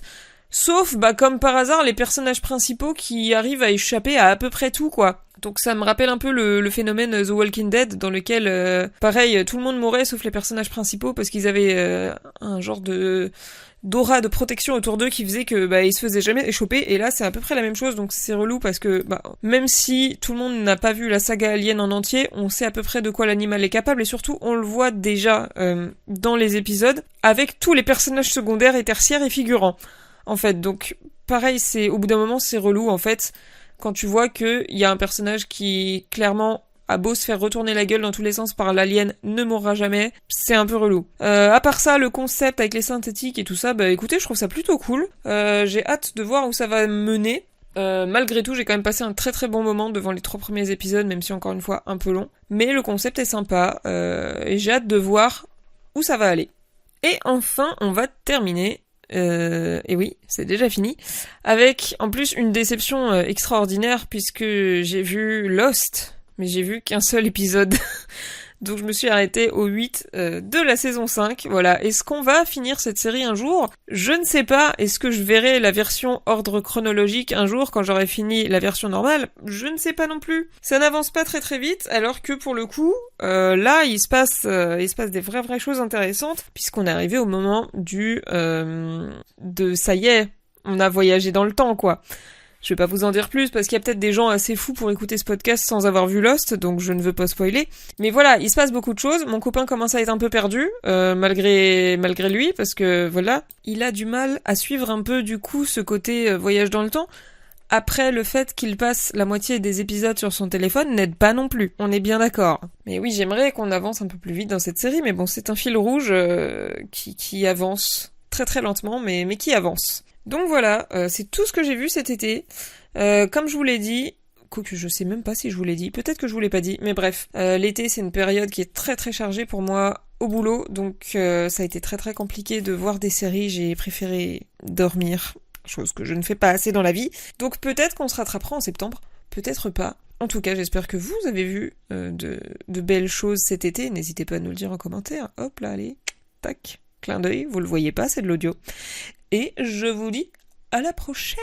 Sauf, comme par hasard, les personnages principaux qui arrivent à échapper à peu près tout, quoi. Donc ça me rappelle un peu le phénomène The Walking Dead, dans lequel, pareil, tout le monde mourait sauf les personnages principaux, parce qu'ils avaient un genre d'aura de protection autour d'eux qui faisait que ils se faisaient jamais échoper, et là c'est à peu près la même chose, donc c'est relou parce que même si tout le monde n'a pas vu la saga Alien en entier, on sait à peu près de quoi l'animal est capable, et surtout on le voit déjà dans les épisodes, avec tous les personnages secondaires et tertiaires et figurants. En fait, donc pareil, au bout d'un moment c'est relou en fait, quand tu vois que il y a un personnage qui clairement a beau se faire retourner la gueule dans tous les sens par l'alien, ne mourra jamais, c'est un peu relou. À part ça, le concept avec les synthétiques et tout ça, écoutez, je trouve ça plutôt cool. J'ai hâte de voir où ça va mener. Malgré tout, j'ai quand même passé un très très bon moment devant les 3 premiers épisodes, même si encore une fois un peu long. Mais le concept est sympa, et j'ai hâte de voir où ça va aller. Et enfin, on va terminer. Et oui, c'est déjà fini. Avec, en plus, une déception extraordinaire, puisque j'ai vu Lost, mais j'ai vu qu'un seul épisode. Donc je me suis arrêtée au 8 de la saison 5. Voilà. Est-ce qu'on va finir cette série un jour ? Je ne sais pas. Est-ce que je verrai la version ordre chronologique un jour quand j'aurai fini la version normale ? Je ne sais pas non plus. Ça n'avance pas très très vite, alors que pour le coup, là, il se passe des vraies choses intéressantes, puisqu'on est arrivé au moment de ça y est, on a voyagé dans le temps, quoi. Je vais pas vous en dire plus parce qu'il y a peut-être des gens assez fous pour écouter ce podcast sans avoir vu Lost, donc je ne veux pas spoiler. Mais voilà, il se passe beaucoup de choses. Mon copain commence à être un peu perdu, malgré lui, parce que voilà, il a du mal à suivre un peu du coup ce côté voyage dans le temps. Après, le fait qu'il passe la moitié des épisodes sur son téléphone n'aide pas non plus, on est bien d'accord. Mais oui, j'aimerais qu'on avance un peu plus vite dans cette série, mais bon, c'est un fil rouge qui avance très très lentement, mais qui avance. Donc voilà, c'est tout ce que j'ai vu cet été. Comme je vous l'ai dit, quoique je sais même pas si je vous l'ai dit, peut-être que je vous l'ai pas dit, mais bref, l'été c'est une période qui est très très chargée pour moi au boulot, donc ça a été très très compliqué de voir des séries, j'ai préféré dormir, chose que je ne fais pas assez dans la vie. Donc peut-être qu'on se rattrapera en septembre, peut-être pas. En tout cas, j'espère que vous avez vu de belles choses cet été, n'hésitez pas à nous le dire en commentaire. Hop là, allez, tac. Clin d'œil, vous le voyez pas, c'est de l'audio. Et je vous dis à la prochaine.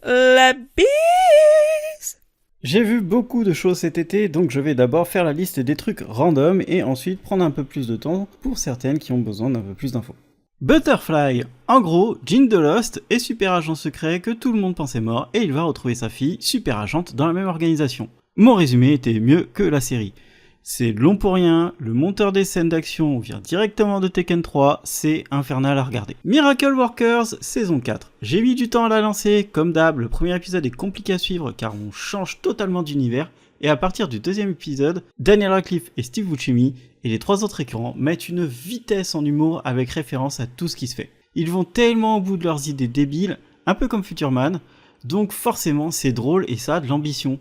La bise! J'ai vu beaucoup de choses cet été, donc je vais d'abord faire la liste des trucs random et ensuite prendre un peu plus de temps pour certaines qui ont besoin d'un peu plus d'infos. Butterfly. En gros, Jean de Lost est super agent secret que tout le monde pensait mort et il va retrouver sa fille, super agente, dans la même organisation. Mon résumé était mieux que la série. C'est long pour rien, le monteur des scènes d'action vient directement de Tekken 3, c'est infernal à regarder. Miracle Workers, saison 4. J'ai mis du temps à la lancer, comme d'hab, le premier épisode est compliqué à suivre car on change totalement d'univers, et à partir du deuxième épisode, Daniel Radcliffe et Steve Buscemi et les 3 autres écrans mettent une vitesse en humour avec référence à tout ce qui se fait. Ils vont tellement au bout de leurs idées débiles, un peu comme Futureman, donc forcément c'est drôle et ça a de l'ambition.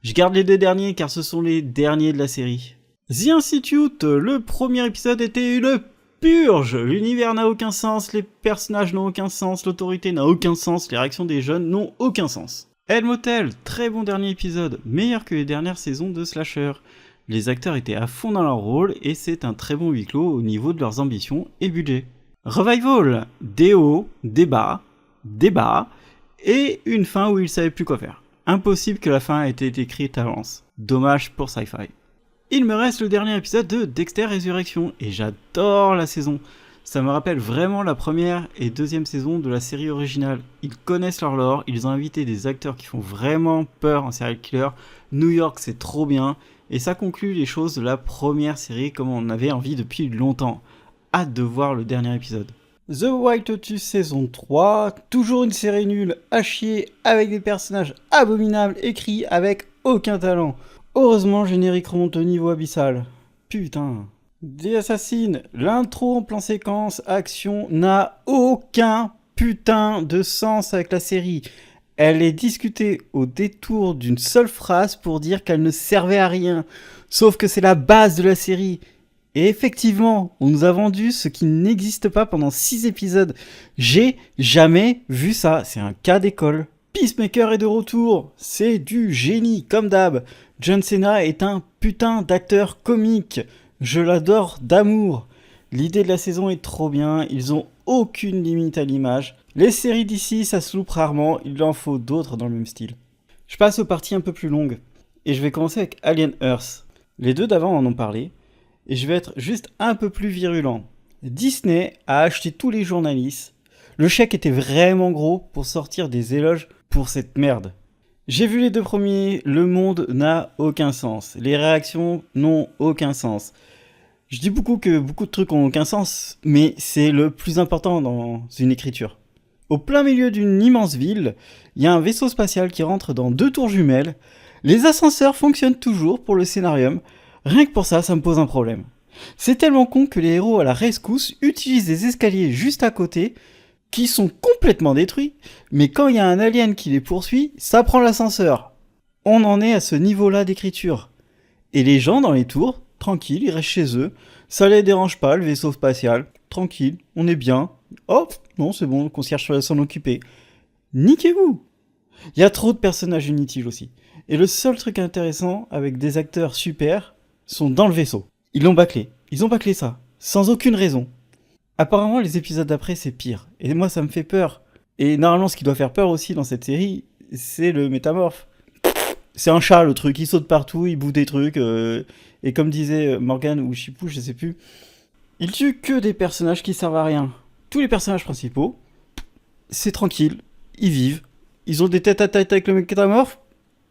Je garde les 2 derniers car ce sont les derniers de la série. The Institute, le premier épisode était une purge. L'univers n'a aucun sens, les personnages n'ont aucun sens, l'autorité n'a aucun sens, les réactions des jeunes n'ont aucun sens. El Motel, très bon dernier épisode, meilleur que les dernières saisons de Slasher. Les acteurs étaient à fond dans leur rôle et c'est un très bon huis clos au niveau de leurs ambitions et budget. Revival, des hauts, des bas, et une fin où ils savaient plus quoi faire. Impossible que la fin ait été écrite à l'avance. Dommage pour Sci-Fi. Il me reste le dernier épisode de Dexter Résurrection, et j'adore la saison. Ça me rappelle vraiment la première et deuxième saison de la série originale. Ils connaissent leur lore, ils ont invité des acteurs qui font vraiment peur en serial killer. New York, c'est trop bien, et ça conclut les choses de la première série comme on avait envie depuis longtemps. Hâte de voir le dernier épisode. The White Lotus saison 3, toujours une série nulle, à chier, avec des personnages abominables, écrits avec aucun talent. Heureusement, le générique remonte au niveau abyssal. Putain. The Assassin, l'intro en plan séquence, action, n'a aucun putain de sens avec la série. Elle est discutée au détour d'une seule phrase pour dire qu'elle ne servait à rien. Sauf que c'est la base de la série. Et effectivement, on nous a vendu ce qui n'existe pas pendant 6 épisodes. J'ai jamais vu ça, c'est un cas d'école. Peacemaker est de retour, c'est du génie, comme d'hab. John Cena est un putain d'acteur comique. Je l'adore d'amour. L'idée de la saison est trop bien, ils ont aucune limite à l'image. Les séries d'ici, ça se loupe rarement, il en faut d'autres dans le même style. Je passe aux parties un peu plus longues. Et je vais commencer avec Alien Earth. Les 2 d'avant en ont parlé. Et je vais être juste un peu plus virulent. Disney a acheté tous les journalistes. Le chèque était vraiment gros pour sortir des éloges pour cette merde. J'ai vu les 2 premiers, le monde n'a aucun sens. Les réactions n'ont aucun sens. Je dis beaucoup que beaucoup de trucs ont aucun sens, mais c'est le plus important dans une écriture. Au plein milieu d'une immense ville, il y a un vaisseau spatial qui rentre dans 2 tours jumelles. Les ascenseurs fonctionnent toujours pour le scénarium. Rien que pour ça, ça me pose un problème. C'est tellement con que les héros à la rescousse utilisent des escaliers juste à côté, qui sont complètement détruits, mais quand il y a un alien qui les poursuit, ça prend l'ascenseur. On en est à ce niveau-là d'écriture. Et les gens dans les tours, tranquilles, ils restent chez eux, ça les dérange pas, le vaisseau spatial, tranquille, on est bien. Oh, non, c'est bon, le concierge va s'en occuper. Niquez-vous! Il y a trop de personnages inutiles aussi. Et le seul truc intéressant, avec des acteurs super, sont dans le vaisseau. Ils l'ont bâclé. Ils ont bâclé ça. Sans aucune raison. Apparemment, les épisodes d'après, c'est pire. Et moi, ça me fait peur. Et normalement, ce qui doit faire peur aussi dans cette série, c'est le métamorphe. C'est un chat, le truc. Il saute partout, il bouffe des trucs. Et comme disait Morgan ou Chipou, je sais plus, il tue que des personnages qui servent à rien. Tous les personnages principaux, c'est tranquille. Ils vivent. Ils ont des têtes à tête avec le métamorphe.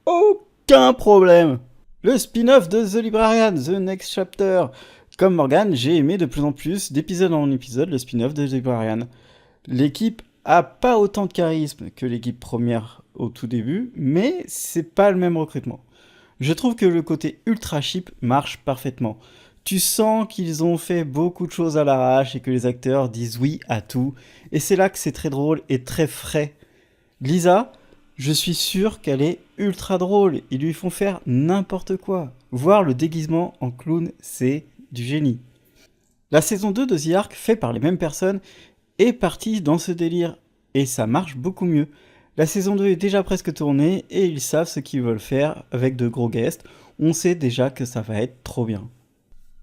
Aucun problème. Le spin-off de The Librarian, The Next Chapter. Comme Morgan, j'ai aimé de plus en plus, d'épisode en épisode, le spin-off de The Librarian. L'équipe a pas autant de charisme que l'équipe première au tout début, mais c'est pas le même recrutement. Je trouve que le côté ultra cheap marche parfaitement. Tu sens qu'ils ont fait beaucoup de choses à l'arrache et que les acteurs disent oui à tout. Et c'est là que c'est très drôle et très frais. Lisa, je suis sûr qu'elle est ultra drôle. Ils lui font faire n'importe quoi. Voir le déguisement en clown, c'est du génie. La saison 2 de The Ark, fait par les mêmes personnes, est partie dans ce délire. Et ça marche beaucoup mieux. La saison 2 est déjà presque tournée et ils savent ce qu'ils veulent faire avec de gros guests. On sait déjà que ça va être trop bien.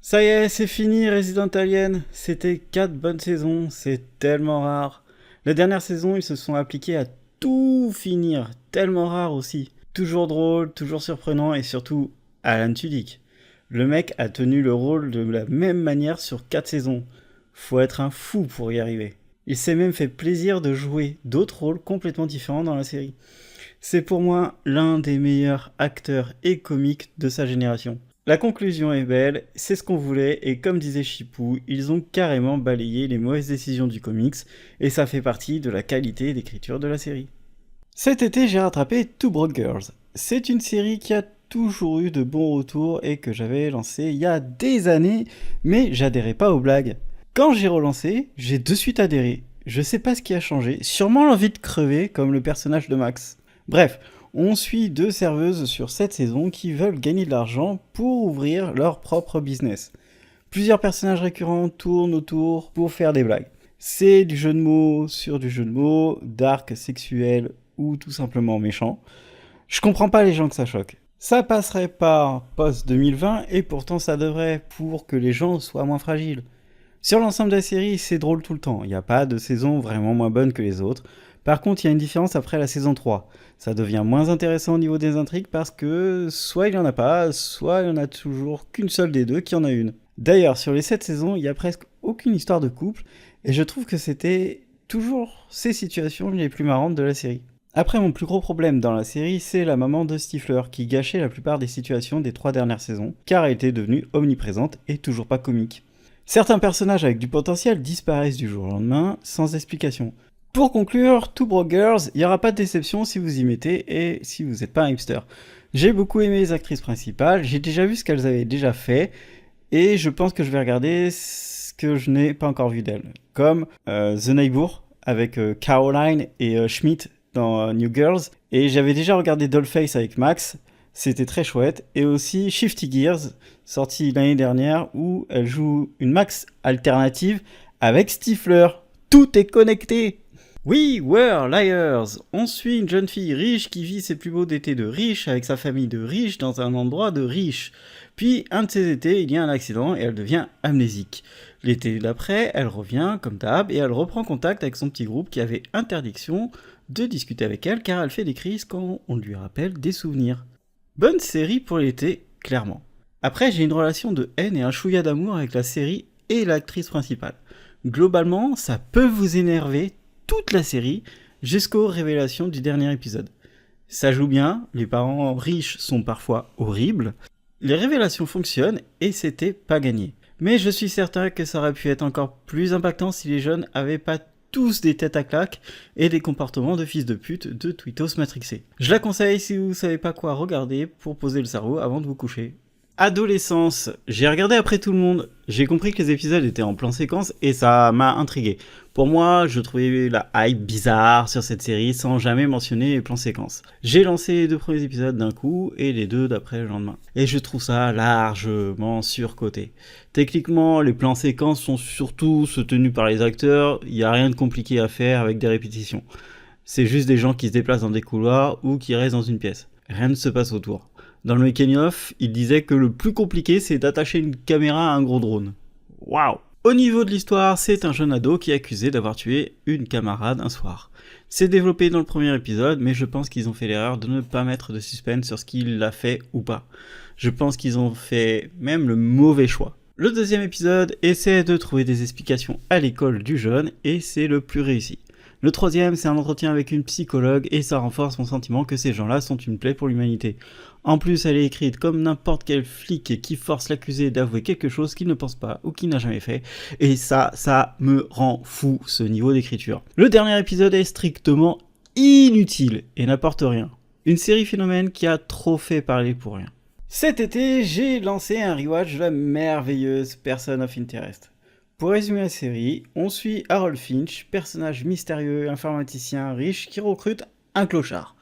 Ça y est, c'est fini Resident Alien. C'était 4 bonnes saisons, c'est tellement rare. La dernière saison, ils se sont appliqués à tout finir, tellement rare aussi. Toujours drôle, toujours surprenant et surtout Alan Tudyk. Le mec a tenu le rôle de la même manière sur 4 saisons. Faut être un fou pour y arriver. Il s'est même fait plaisir de jouer d'autres rôles complètement différents dans la série. C'est pour moi l'un des meilleurs acteurs et comiques de sa génération. La conclusion est belle, c'est ce qu'on voulait, et comme disait Chipou, ils ont carrément balayé les mauvaises décisions du comics, et ça fait partie de la qualité d'écriture de la série. Cet été, j'ai rattrapé Two Broke Girls. C'est une série qui a toujours eu de bons retours et que j'avais lancée il y a des années, mais j'adhérais pas aux blagues. Quand j'ai relancé, j'ai de suite adhéré. Je sais pas ce qui a changé, sûrement l'envie de crever comme le personnage de Max. Bref, on suit 2 serveuses sur cette saison qui veulent gagner de l'argent pour ouvrir leur propre business. Plusieurs personnages récurrents tournent autour pour faire des blagues. C'est du jeu de mots sur du jeu de mots, dark, sexuel ou tout simplement méchant. Je comprends pas les gens que ça choque. Ça passerait par post-2020 et pourtant ça devrait pour que les gens soient moins fragiles. Sur l'ensemble de la série, c'est drôle tout le temps. Il n'y a pas de saison vraiment moins bonne que les autres. Par contre, il y a une différence après la saison 3. Ça devient moins intéressant au niveau des intrigues parce que soit il n'y en a pas, soit il n'y en a toujours qu'une seule des deux qui en a une. D'ailleurs, sur les 7 saisons, il n'y a presque aucune histoire de couple, et je trouve que c'était toujours ces situations les plus marrantes de la série. Après, mon plus gros problème dans la série, c'est la maman de Stifler, qui gâchait la plupart des situations des 3 dernières saisons, car elle était devenue omniprésente et toujours pas comique. Certains personnages avec du potentiel disparaissent du jour au lendemain, sans explication. Pour conclure, Two Broke Girls, il n'y aura pas de déception si vous y mettez et si vous n'êtes pas un hipster. J'ai beaucoup aimé les actrices principales, j'ai déjà vu ce qu'elles avaient déjà fait, et je pense que je vais regarder ce que je n'ai pas encore vu d'elles. Comme The Neighbor, avec Caroline et Schmidt dans New Girls, et j'avais déjà regardé Dollface avec Max, c'était très chouette, et aussi Shifty Gears, sorti l'année dernière, où elle joue une Max alternative avec Stifler. Tout est connecté! We Were Liars. On suit une jeune fille riche qui vit ses plus beaux étés de riche avec sa famille de riches dans un endroit de riches. Puis, un de ces étés, il y a un accident et elle devient amnésique. L'été d'après, elle revient comme d'hab et elle reprend contact avec son petit groupe qui avait interdiction de discuter avec elle car elle fait des crises quand on lui rappelle des souvenirs. Bonne série pour l'été, clairement. Après, j'ai une relation de haine et un chouïa d'amour avec la série et l'actrice principale. Globalement, ça peut vous énerver toute la série jusqu'aux révélations du dernier épisode. Ça joue bien, les parents riches sont parfois horribles, les révélations fonctionnent et c'était pas gagné. Mais je suis certain que ça aurait pu être encore plus impactant si les jeunes avaient pas tous des têtes à claques et des comportements de fils de pute de twittos matrixés. Je la conseille si vous savez pas quoi regarder pour poser le cerveau avant de vous coucher. Adolescence, j'ai regardé après tout le monde, j'ai compris que les épisodes étaient en plan séquence et ça m'a intrigué. Pour moi, je trouvais la hype bizarre sur cette série sans jamais mentionner les plans séquences. J'ai lancé les 2 premiers épisodes d'un coup et les 2 d'après le lendemain. Et je trouve ça largement surcoté. Techniquement, les plans séquences sont surtout soutenus par les acteurs, il n'y a rien de compliqué à faire avec des répétitions. C'est juste des gens qui se déplacent dans des couloirs ou qui restent dans une pièce. Rien ne se passe autour. Dans le making-of, il disait que le plus compliqué, c'est d'attacher une caméra à un gros drone. Waouh! Au niveau de l'histoire, c'est un jeune ado qui est accusé d'avoir tué une camarade un soir. C'est développé dans le premier épisode, mais je pense qu'ils ont fait l'erreur de ne pas mettre de suspense sur ce qu'il l'a fait ou pas. Je pense qu'ils ont fait même le mauvais choix. Le deuxième épisode essaie de trouver des explications à l'école du jeune, et c'est le plus réussi. Le troisième, c'est un entretien avec une psychologue et ça renforce mon sentiment que ces gens-là sont une plaie pour l'humanité. En plus, elle est écrite comme n'importe quel flic qui force l'accusé d'avouer quelque chose qu'il ne pense pas ou qu'il n'a jamais fait. Et ça me rend fou, ce niveau d'écriture. Le dernier épisode est strictement inutile et n'apporte rien. Une série phénomène qui a trop fait parler pour rien. Cet été, j'ai lancé un rewatch de la merveilleuse Person of Interest. Pour résumer la série, on suit Harold Finch, personnage mystérieux, informaticien riche qui recrute un clochard,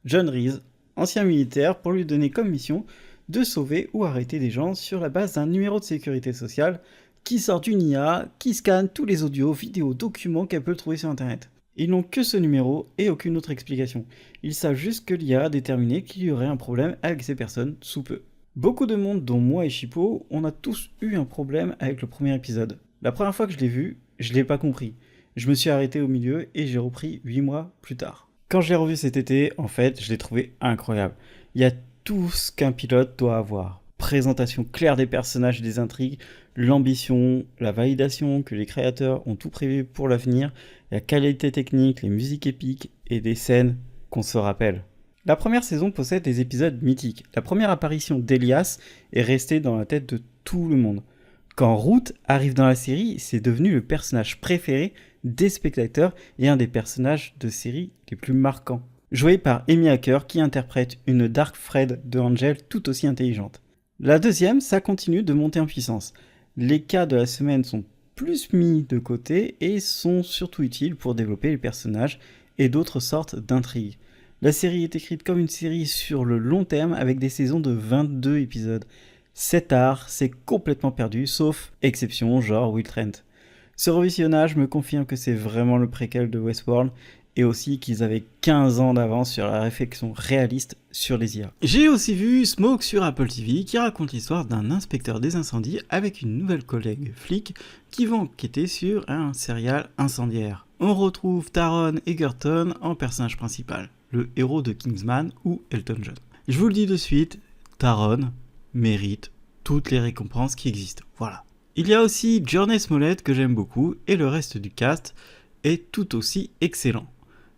John Reese, ancien militaire, pour lui donner comme mission de sauver ou arrêter des gens sur la base d'un numéro de sécurité sociale qui sort d'une IA qui scanne tous les audios, vidéos, documents qu'elle peut trouver sur internet. Ils n'ont que ce numéro et aucune autre explication. Ils savent juste que l'IA a déterminé qu'il y aurait un problème avec ces personnes sous peu. Beaucoup de monde, dont moi et Chipo, on a tous eu un problème avec le premier épisode. La première fois que je l'ai vu, je l'ai pas compris. Je me suis arrêté au milieu et j'ai repris 8 mois plus tard. Quand je l'ai revu cet été, en fait, je l'ai trouvé incroyable. Il y a tout ce qu'un pilote doit avoir. Présentation claire des personnages et des intrigues, l'ambition, la validation que les créateurs ont tout prévu pour l'avenir, la qualité technique, les musiques épiques et des scènes qu'on se rappelle. La première saison possède des épisodes mythiques. La première apparition d'Elias est restée dans la tête de tout le monde. Quand Root arrive dans la série, c'est devenu le personnage préféré des spectateurs et un des personnages de série les plus marquants. Joué par Amy Acker qui interprète une Dark Fred de Angel tout aussi intelligente. La deuxième, ça continue de monter en puissance. Les cas de la semaine sont plus mis de côté et sont surtout utiles pour développer les personnages et d'autres sortes d'intrigues. La série est écrite comme une série sur le long terme avec des saisons de 22 épisodes. Cet art s'est complètement perdu, sauf exception genre Will Trent. Ce revisionnage me confirme que c'est vraiment le préquel de Westworld et aussi qu'ils avaient 15 ans d'avance sur la réflexion réaliste sur les IA. J'ai aussi vu Smoke sur Apple TV qui raconte l'histoire d'un inspecteur des incendies avec une nouvelle collègue flic qui va enquêter sur un serial incendiaire. On retrouve Taron Egerton en personnage principal, le héros de Kingsman ou Elton John. Je vous le dis de suite, Taron mérite toutes les récompenses qui existent. Voilà. Il y a aussi Journey Smollett que j'aime beaucoup et le reste du cast est tout aussi excellent.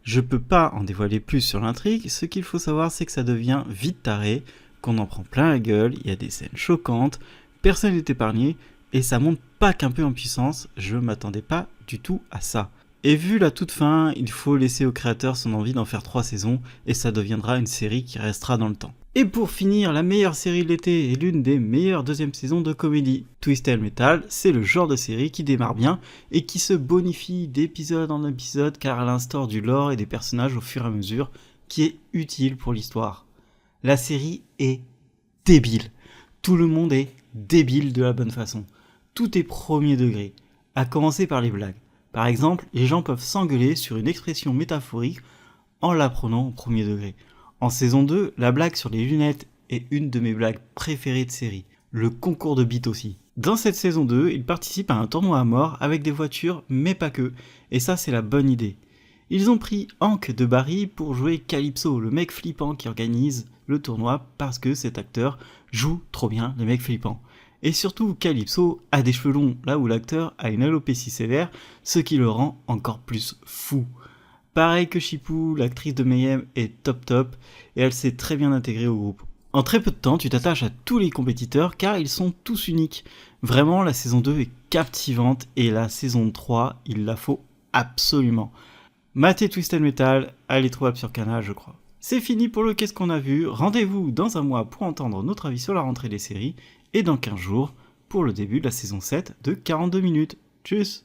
Je peux pas en dévoiler plus sur l'intrigue, ce qu'il faut savoir c'est que ça devient vite taré, qu'on en prend plein la gueule, il y a des scènes choquantes, personne n'est épargné et ça monte pas qu'un peu en puissance, je m'attendais pas du tout à ça. Et vu la toute fin, il faut laisser au créateur son envie d'en faire 3 saisons et ça deviendra une série qui restera dans le temps. Et pour finir, la meilleure série de l'été est l'une des meilleures deuxièmes saisons de comédie. Twisted Metal, c'est le genre de série qui démarre bien et qui se bonifie d'épisode en épisode car elle instaure du lore et des personnages au fur et à mesure qui est utile pour l'histoire. La série est débile. Tout le monde est débile de la bonne façon. Tout est premier degré, à commencer par les blagues. Par exemple, les gens peuvent s'engueuler sur une expression métaphorique en l'apprenant au premier degré. En saison 2, la blague sur les lunettes est une de mes blagues préférées de série. Le concours de beat aussi. Dans cette saison 2, il participe à un tournoi à mort avec des voitures, mais pas que. Et ça, c'est la bonne idée. Ils ont pris Hank de Barry pour jouer Calypso, le mec flippant qui organise le tournoi parce que cet acteur joue trop bien les mecs flippants. Et surtout, Calypso a des cheveux longs, là où l'acteur a une alopécie sévère, ce qui le rend encore plus fou. Pareil que Chipou, l'actrice de Mayhem est top et elle s'est très bien intégrée au groupe. En très peu de temps, tu t'attaches à tous les compétiteurs car ils sont tous uniques. Vraiment, la saison 2 est captivante et la saison 3, il la faut absolument. Matez Twisted Metal, elle est trouvable sur Canal, je crois. C'est fini pour le Qu'est-ce qu'on a vu. Rendez-vous dans un mois pour entendre notre avis sur la rentrée des séries et dans 15 jours pour le début de la saison 7 de 42 minutes. Tchuss!